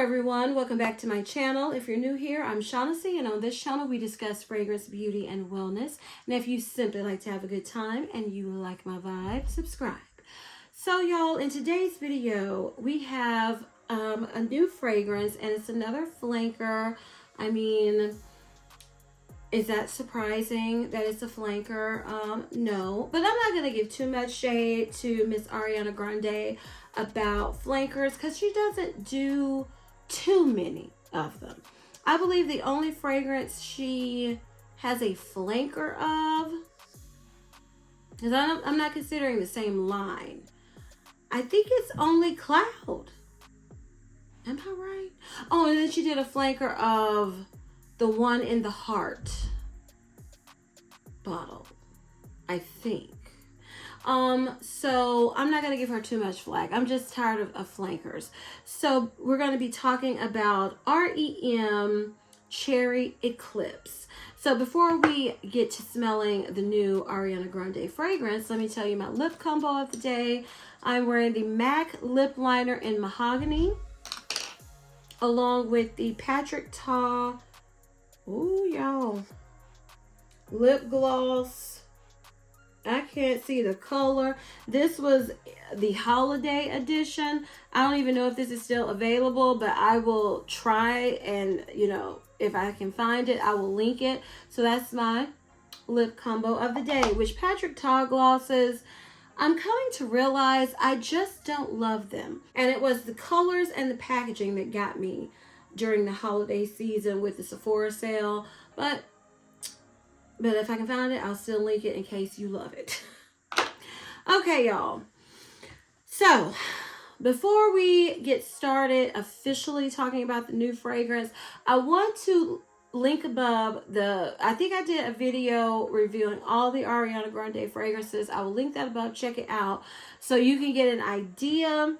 everyone, welcome back to my channel. If you're new here, I'm Shaughnessy, and on this channel we discuss fragrance, beauty, and wellness. And if you simply like to have a good time and you like my vibe, subscribe. So y'all, in today's video we have a new fragrance, and it's another flanker. I mean, is that surprising that it's a flanker? No, but I'm not going to give too much shade to Miss Ariana Grande about flankers because she doesn't do too many of them. I believe the only fragrance she has a flanker of, because I'm not considering the same line, I think it's only Cloud. Am I right? Oh, and then she did a flanker of the one in the heart bottle, I think. So I'm not going to give her too much flack. I'm just tired of flankers. So we're going to be talking about R.E.M. Cherry Eclipse. So before we get to smelling the new Ariana Grande fragrance, let me tell you my lip combo of the day. I'm wearing the MAC lip liner in mahogany, along with the Patrick Ta, ooh y'all, lip gloss. I can't see the color. This was the holiday edition. I don't even know if this is still available, but I will try, and you know, if I can find it, I will link it. So that's my lip combo of the day, which Patrick Ta glosses, I'm coming to realize I just don't love them. And it was the colors and the packaging that got me during the holiday season with the Sephora sale. But if I can find it, I'll still link it in case you love it. Okay, y'all. So, before we get started officially talking about the new fragrance, I want to link above I think I did a video reviewing all the Ariana Grande fragrances. I will link that above. Check it out so you can get an idea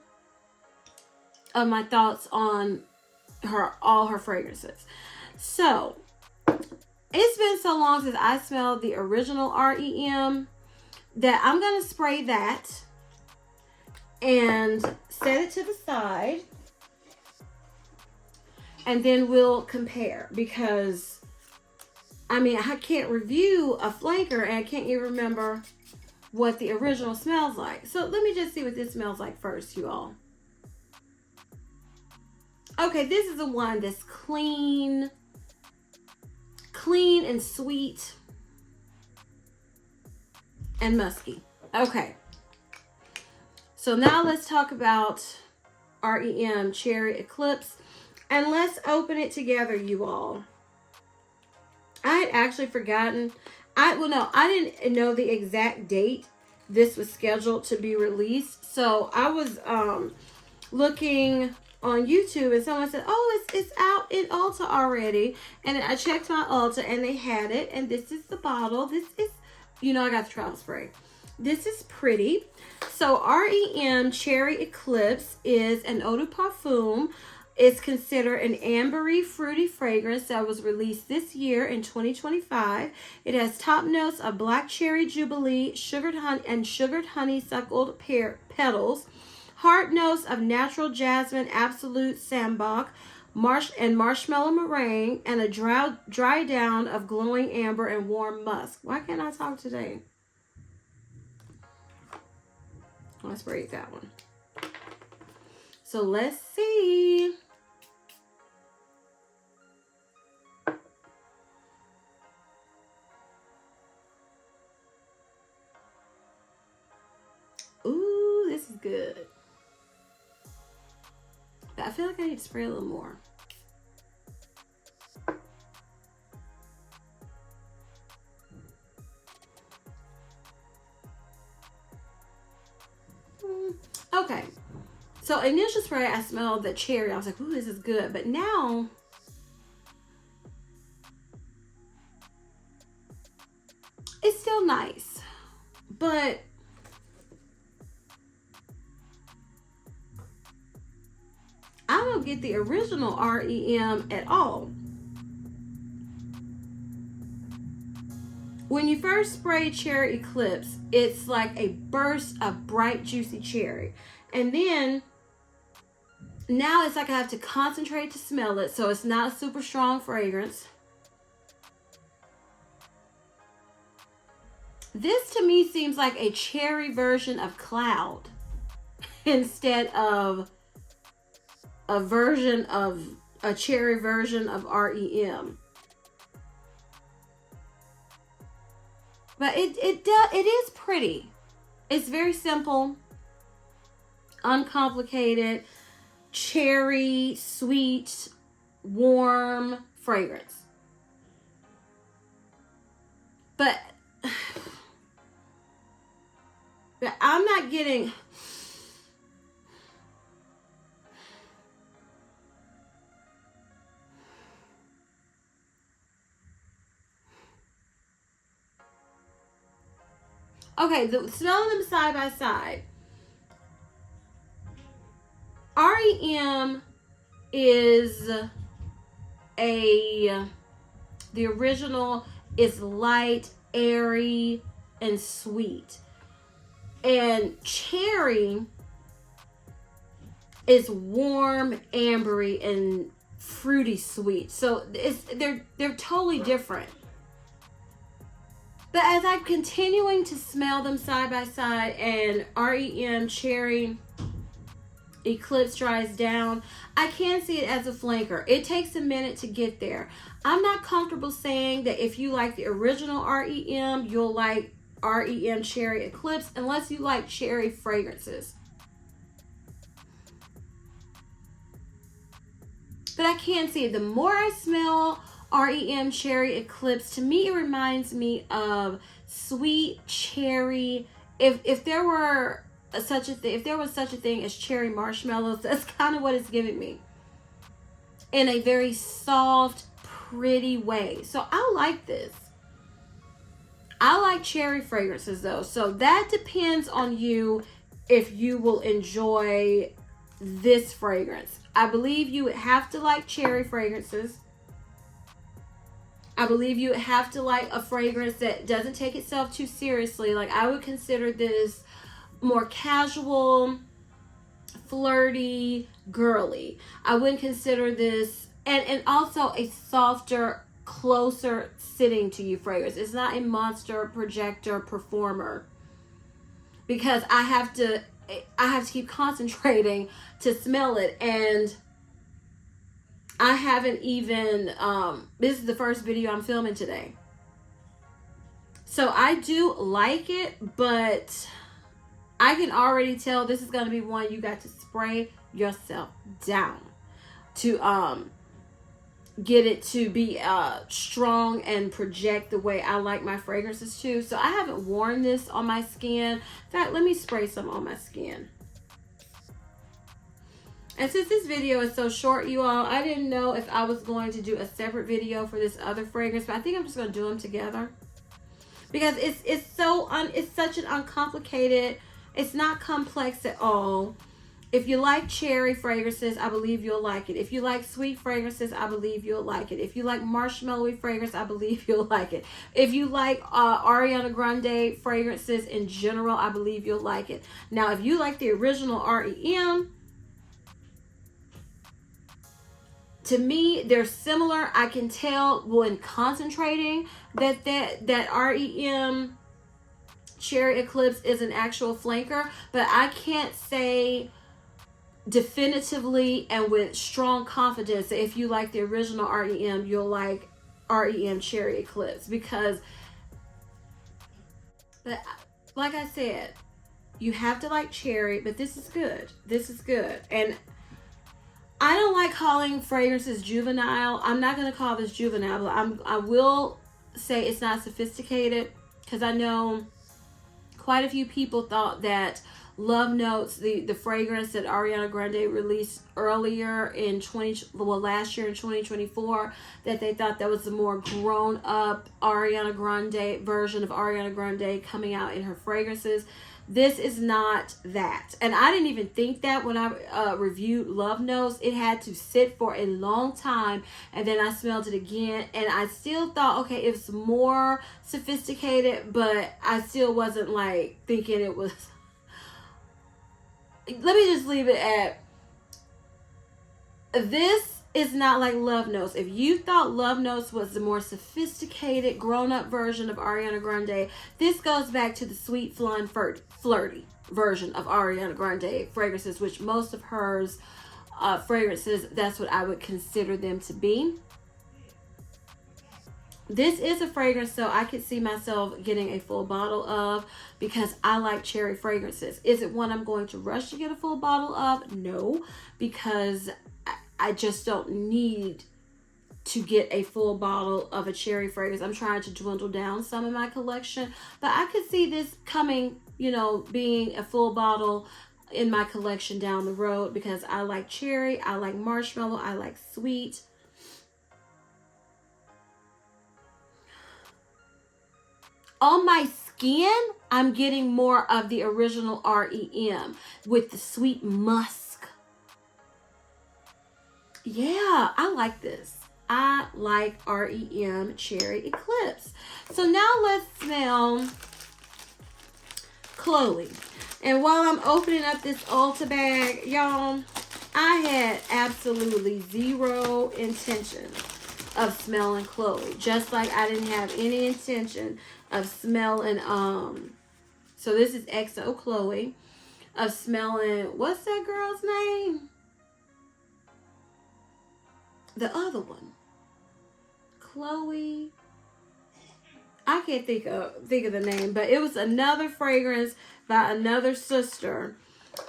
of my thoughts on all her fragrances. So, it's been so long since I smelled the original R.E.M. that I'm going to spray that and set it to the side. And then we'll compare, because, I mean, I can't review a flanker and I can't even remember what the original smells like. So let me just see what this smells like first, you all. Okay, this is the one that's clean and sweet and musky. Okay, so now let's talk about R.E.M. Cherry Eclipse, and let's open it together, you all. I had actually forgotten. I didn't know the exact date this was scheduled to be released, so I was looking on YouTube, and someone said, oh, it's out in Ulta already. And I checked my Ulta and they had it, and this is the bottle. This is, you know, I got the travel spray. This is pretty. So R.E.M. Cherry Eclipse is an eau de parfum. It's considered an ambery fruity fragrance that was released this year in 2025. It has top notes of black cherry jubilee, sugared honeysuckled petals, heart notes of natural jasmine, absolute sambac, marshmallow meringue, and a dry down of glowing amber and warm musk. Why can't I talk today? Let's break that one. So let's see. Ooh, this is good. I feel like I need to spray a little more. Okay. So initial spray, I smelled the cherry. I was like, ooh, this is good. But now, it's still nice. But I don't get the original R.E.M. at all. When you first spray Cherry Eclipse, it's like a burst of bright, juicy cherry. And then now it's like I have to concentrate to smell it, so it's not a super strong fragrance. This to me seems like a cherry version of Cloud instead of a cherry version of R.E.M. But it is pretty. It's very simple, uncomplicated, cherry, sweet, warm fragrance. But I'm not getting... Okay, smelling them side by side. R.E.M. is the original is light, airy, and sweet. And Cherry is warm, ambery, and fruity sweet. So they're totally different. But as I'm continuing to smell them side by side and R.E.M. Cherry Eclipse dries down, I can see it as a flanker. It takes a minute to get there. I'm not comfortable saying that if you like the original R.E.M., you'll like R.E.M. Cherry Eclipse unless you like cherry fragrances. But I can see it. The more I smell R.E.M. Cherry Eclipse, to me it reminds me of sweet cherry. If there were such a thing, if there was such a thing as cherry marshmallows, that's kind of what it's giving me, in a very soft, pretty way. So I like this. I like cherry fragrances though, so that depends on you if you will enjoy this fragrance. I believe you would have to like cherry fragrances. I believe you have to like a fragrance that doesn't take itself too seriously. Like, I would consider this more casual, flirty, girly. I wouldn't consider this, and also a softer, closer sitting to you fragrance. It's not a monster projector performer, because I have to keep concentrating to smell it. And I haven't even, this is the first video I'm filming today. So I do like it, but I can already tell this is going to be one you got to spray yourself down to get it to be strong and project the way I like my fragrances too. So I haven't worn this on my skin. In fact, let me spray some on my skin. And since this video is so short, you all, I didn't know if I was going to do a separate video for this other fragrance, but I think I'm just going to do them together, because it's such an uncomplicated, it's not complex at all. If you like cherry fragrances, I believe you'll like it. If you like sweet fragrances, I believe you'll like it. If you like marshmallowy fragrance, I believe you'll like it. If you like Ariana Grande fragrances in general, I believe you'll like it. Now, if you like the original R.E.M., to me, they're similar. I can tell when concentrating that R.E.M. Cherry Eclipse is an actual flanker, but I can't say definitively and with strong confidence that if you like the original R.E.M., you'll like R.E.M. Cherry Eclipse, because, like I said, you have to like cherry, but this is good. This is good. And I don't like calling fragrances juvenile. I'm not going to call this juvenile, but I will say it's not sophisticated, because I know quite a few people thought that Love Notes, the fragrance that Ariana Grande released earlier in last year in 2024, that they thought that was the more grown up Ariana Grande version of Ariana Grande coming out in her fragrances. This is not that. And I didn't even think that when I reviewed Love Notes. It had to sit for a long time, and then I smelled it again, and I still thought, okay, it's more sophisticated, but I still wasn't like thinking it was. Let me just leave it at, This is not like Love Notes. If you thought Love Notes was the more sophisticated, grown-up version of Ariana Grande, this goes back to the sweet, fun, flirty version of Ariana Grande fragrances, which most of hers fragrances, that's what I would consider them to be. This is a fragrance, so I could see myself getting a full bottle of, because I like cherry fragrances. Is it one I'm going to rush to get a full bottle of? No, because I just don't need to get a full bottle of a cherry fragrance. I'm trying to dwindle down some in my collection, but I could see this coming, you know, being a full bottle in my collection down the road, because I like cherry, I like marshmallow, I like sweet. On my skin, I'm getting more of the original R.E.M. with the sweet musk. Yeah, I like this. I like R.E.M. Cherry Eclipse. So now let's smell Khloe. And while I'm opening up this Ulta bag, y'all, I had absolutely zero intention of smelling Khloe. Just like I didn't have any intention of smelling, so this is XO Khloe, of smelling, what's that girl's name? The other one. Khloe. I can't think of the name, but it was another fragrance by another sister,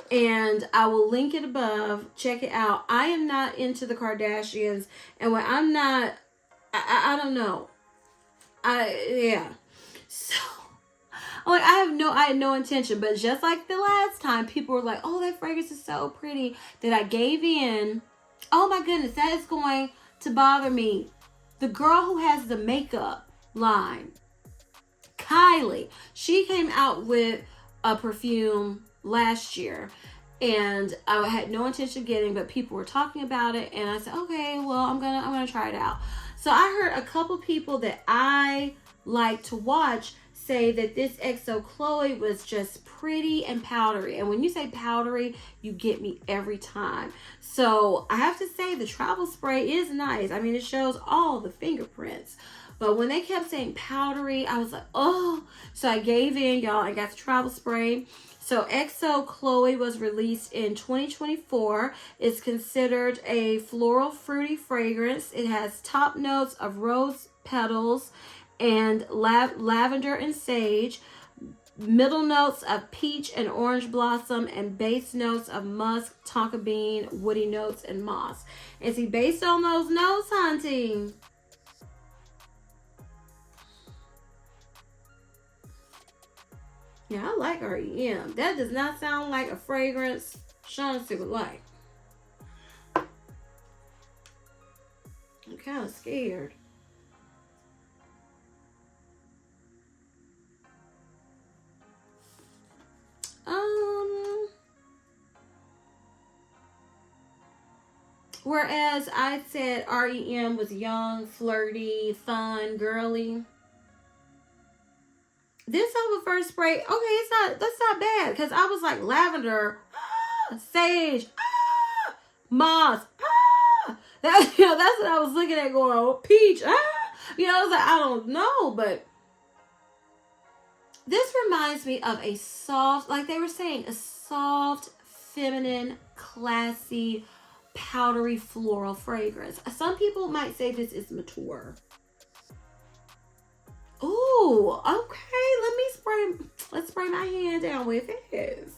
and I will link it above. Check it out. I am not into the Kardashians, and when I'm not, I don't know. Yeah. So, like, I had no intention, but just like the last time, people were like, "Oh, that fragrance is so pretty," that I gave in. Oh my goodness, that is going to bother me. The girl who has the makeup line, Kylie, she came out with a perfume last year, and I had no intention of getting, but people were talking about it, and I said, okay, well, I'm gonna try it out. So I heard a couple people that I like to watch say that this XO Khloe was just pretty and powdery. And when you say powdery, you get me every time. So I have to say the travel spray is nice. I mean, it shows all the fingerprints. But when they kept saying powdery, I was like, oh. So I gave in, y'all. I got the travel spray. So XO Khloe was released in 2024. It's considered a floral fruity fragrance. It has top notes of rose petals and lavender and sage, middle notes of peach and orange blossom, and base notes of musk, tonka bean, woody notes, and moss. And see, based on those notes, hunting, yeah, I like R.E.M. That does not sound like a fragrance Shaughnessy would like. I'm kind of scared. Whereas I said R.E.M. was young, flirty, fun, girly. This over first spray, okay, that's not bad, because I was like lavender, sage, moss, that's what I was looking at going, peach, I was like, I don't know, but this reminds me of a soft, like they were saying, a soft, feminine, classy, powdery floral fragrance. Some people might say this is mature. Ooh, okay. Let's spray my hand down with this.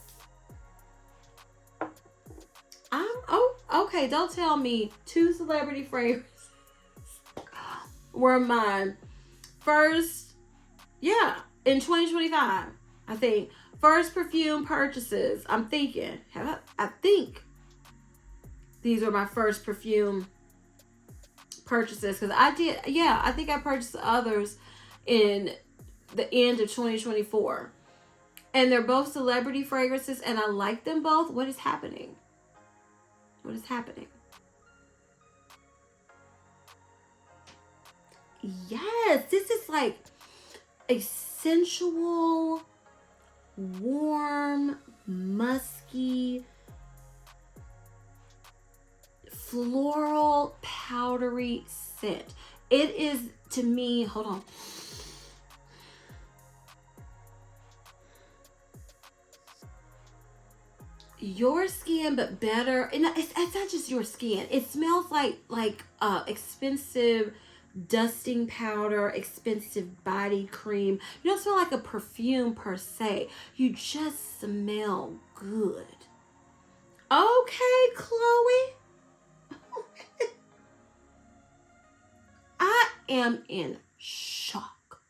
Okay. Don't tell me 2 celebrity fragrances were mine. First, yeah, in 2025, I think. First perfume purchases. I think these were my first perfume purchases, because I think I purchased others in the end of 2024, and they're both celebrity fragrances, and I like them both. What is happening? Yes, this is like a sensual, warm, musky, floral powdery scent. It is, to me, hold on. Your skin, but better. And it's not just your skin. It smells like expensive dusting powder, expensive body cream. You don't smell like a perfume per se. You just smell good. Okay, Khloe. I am in shock.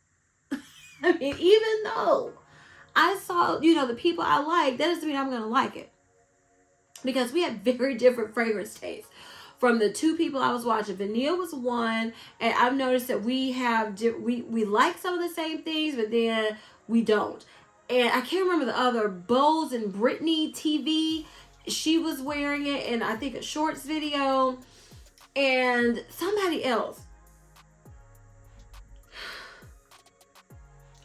I mean, even though I saw, the people I like, that doesn't mean I'm going to like it. Because we have very different fragrance tastes. From the two people I was watching, Vanille was one, and I've noticed that we like some of the same things, but then we don't. And I can't remember the other. Bose and Britney TV, she was wearing it in, I think, a shorts video. And somebody else.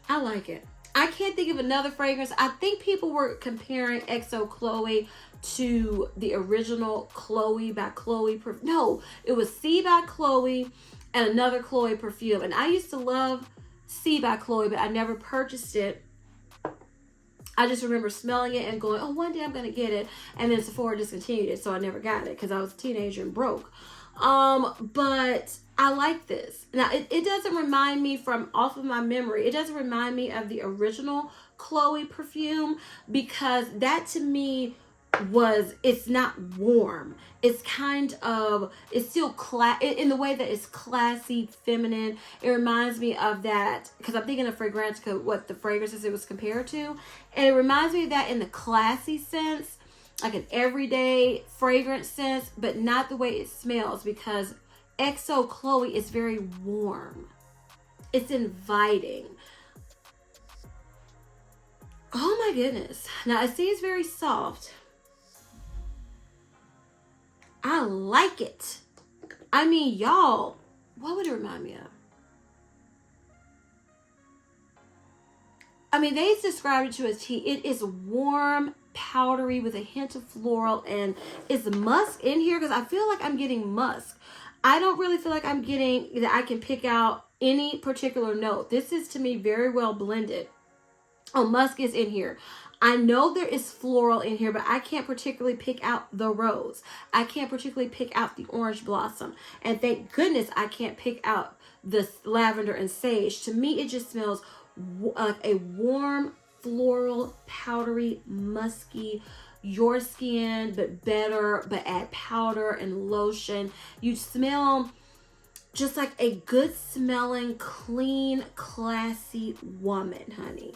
I like it. I can't think of another fragrance. I think people were comparing XO Khloe to the original Khloe by Khloe. No, it was C by Khloe and another Khloe perfume. And I used to love C by Khloe, but I never purchased it. I just remember smelling it and going, oh, one day I'm going to get it. And then Sephora discontinued it, so I never got it because I was a teenager and broke. But I like this. Now, it doesn't remind me off of my memory. It doesn't remind me of the original Khloe perfume because that to me it's not warm. It's it's still in the way that it's classy, feminine. It reminds me of that because I'm thinking of Fragrantica, what the fragrances it was compared to. And it reminds me of that in the classy sense, like an everyday fragrance sense, but not the way it smells because XO Khloe is very warm. It's inviting. Oh my goodness. Now I see it's very soft. I like it. I mean, y'all, what would it remind me of? I mean, they described it to as tea. It is warm, powdery with a hint of floral, and is musk in here because I feel like I'm getting musk. I don't really feel like I'm getting that I can pick out any particular note. This is to me very well blended. Oh, musk is in here. I know there is floral in here, but I can't particularly pick out the rose. I can't particularly pick out the orange blossom. And thank goodness I can't pick out the lavender and sage. To me, it just smells like a warm, floral, powdery, musky, your skin, but better, but add powder and lotion. You smell just like a good smelling, clean, classy woman, honey.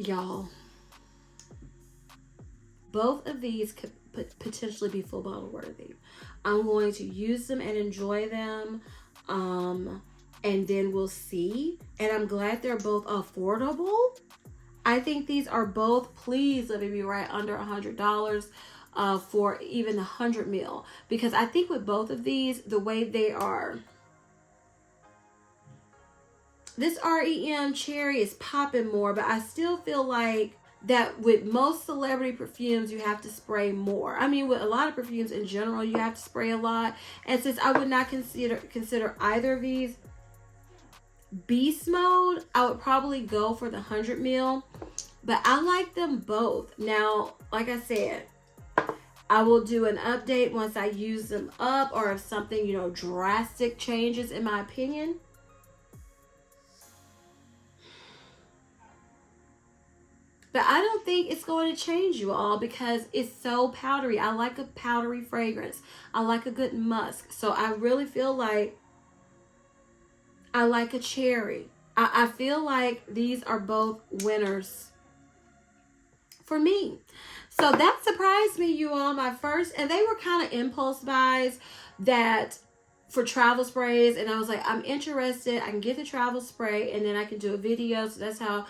Y'all, both of these could potentially be full bottle worthy. I'm going to use them and enjoy them, and then we'll see. And I'm glad they're both affordable. I think these are both, please let me be right, under $100 for even 100 ml. Because I think with both of these, the way they are, this R.E.M. Cherry is popping more, but I still feel like that with most celebrity perfumes, you have to spray more. I mean, with a lot of perfumes in general, you have to spray a lot. And since I would not consider either of these beast mode, I would probably go for the 100 ml. But I like them both. Now, like I said, I will do an update once I use them up or if something, drastic changes in my opinion. But I don't think it's going to change, you all, because it's so powdery. I like a powdery fragrance. I like a good musk. So I really feel like I like a cherry. I feel like these are both winners for me. So that surprised me, you all, my first. And they were kind of impulse buys that for travel sprays. And I was like, I'm interested. I can get the travel spray and then I can do a video. So that's how...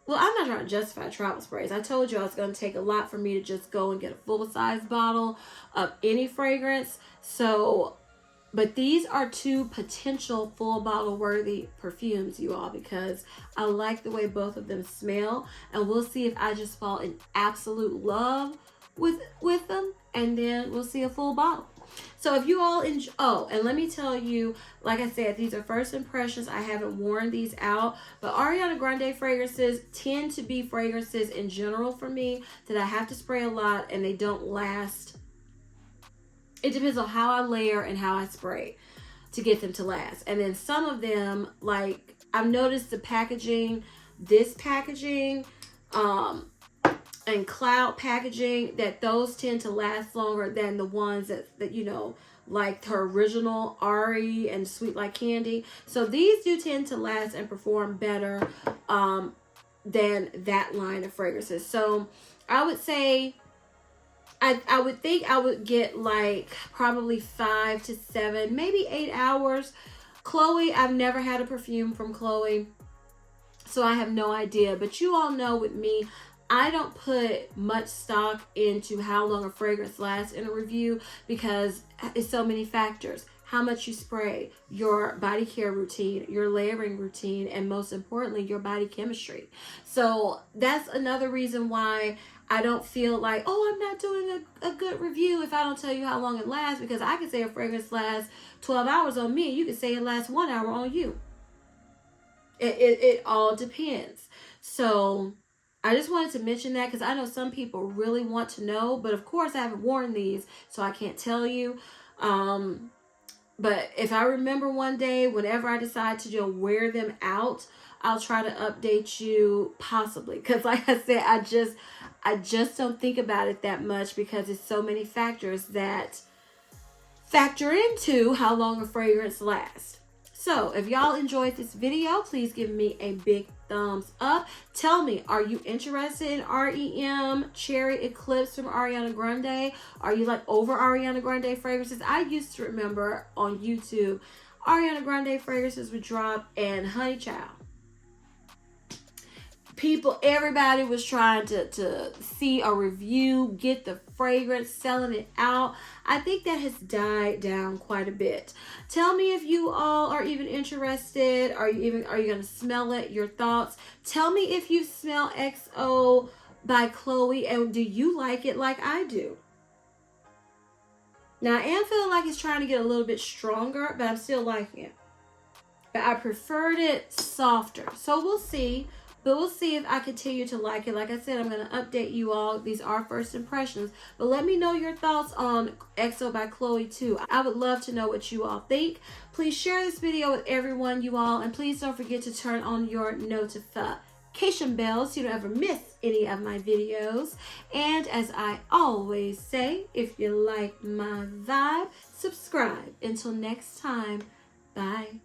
Well, I'm not trying to justify travel sprays. I told you I was going to take a lot for me to just go and get a full-size bottle of any fragrance. So But these are two potential full bottle worthy perfumes, you all, because I like the way both of them smell. And we'll see if I just fall in absolute love with them. And then we'll see a full bottle. So if you all enjoy, oh, and let me tell you, like I said, these are first impressions. I haven't worn these out, but Ariana Grande fragrances tend to be fragrances in general for me that I have to spray a lot and they don't last. It depends on how I layer and how I spray to get them to last. And then some of them, like I've noticed the packaging, this packaging, and cloud packaging, that those tend to last longer than the ones that you know, like her original R.E.M and Sweet Like Candy. So these do tend to last and perform better than that line of fragrances. So I would say, I would think I would get like probably 5 to 7, maybe 8 hours. Khloe, I've never had a perfume from Khloe, so I have no idea. But you all know with me, I don't put much stock into how long a fragrance lasts in a review because it's so many factors. How much you spray, your body care routine, your layering routine, and most importantly, your body chemistry. So that's another reason why I don't feel like, oh, I'm not doing a good review if I don't tell you how long it lasts, because I can say a fragrance lasts 12 hours on me. You can say it lasts 1 hour on you. It all depends. So I just wanted to mention that because I know some people really want to know, but of course I haven't worn these, so I can't tell you. But if I remember one day, whenever I decide to just wear them out, I'll try to update you possibly. Because like I said, I just don't think about it that much because it's so many factors that factor into how long a fragrance lasts. So if y'all enjoyed this video, please give me a big thumbs up. Tell me, are you interested in R.E.M Cherry Eclipse from Ariana Grande? Are you like over Ariana Grande fragrances? I used to remember on YouTube, Ariana Grande fragrances would drop, and honey child, everybody was trying to see a review, get the fragrance, selling it out. I think that has died down quite a bit. Tell me if you all are even interested. Are you going to smell it? Your thoughts. Tell me if you smell XO by Khloe, and do you like it like I do? Now I am feeling like it's trying to get a little bit stronger, but I'm still liking it. But I preferred it softer. So we'll see. But we'll see if I continue to like it. Like I said, I'm going to update you all. These are first impressions. But let me know your thoughts on XO by Khloe too. I would love to know what you all think. Please share this video with everyone, you all. And please don't forget to turn on your notification bell so you don't ever miss any of my videos. And as I always say, if you like my vibe, subscribe. Until next time, bye.